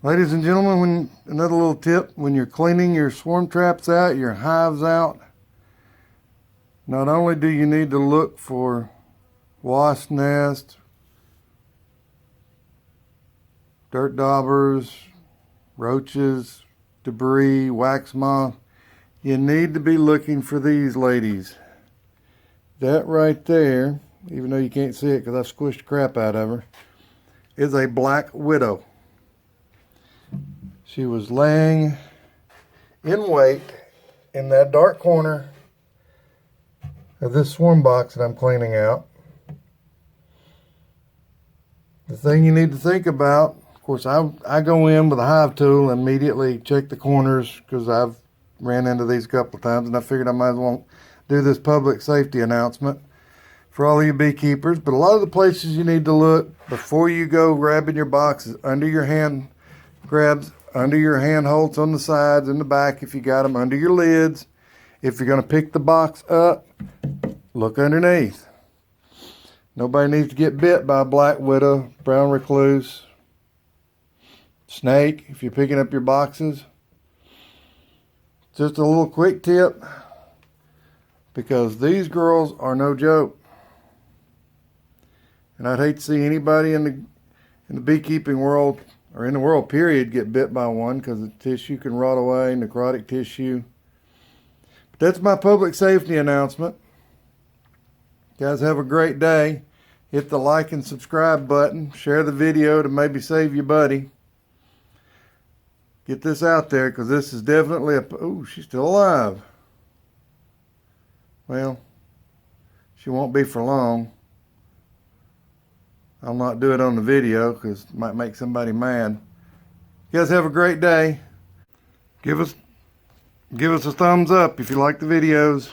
Ladies and gentlemen, another little tip, when you're cleaning your swarm traps out, your hives out, not only do you need to look for wasp nests, dirt daubers, roaches, debris, wax moth, you need to be looking for these ladies. That right there, even though you can't see it because I've squished the crap out of her, is a black widow. She was laying in wait in that dark corner of this swarm box that I'm cleaning out. The thing you need to think about, of course, I go in with a hive tool and immediately check the corners because I've ran into these a couple of times, and I figured I might as well do this public safety announcement for all of you beekeepers. But a lot of the places you need to look before you go grabbing your boxes, under your hand grabs, under your handholds on the sides and the back if you got them, under your lids. If you're going to pick the box up, look underneath. Nobody needs to get bit by a black widow, brown recluse, snake if you're picking up your boxes. Just a little quick tip, because these girls are no joke. And I'd hate to see anybody in the beekeeping world, or in the world period, get bit by one, because the tissue can rot away, necrotic tissue. But that's my public safety announcement. Guys, have a great day. Hit the like and subscribe button. Share the video to maybe save your buddy. Get this out there, because this is definitely ooh, she's still alive. Well, she won't be for long. I'll not do it on the video because it might make somebody mad. You guys have a great day. Give us a thumbs up if you like the videos.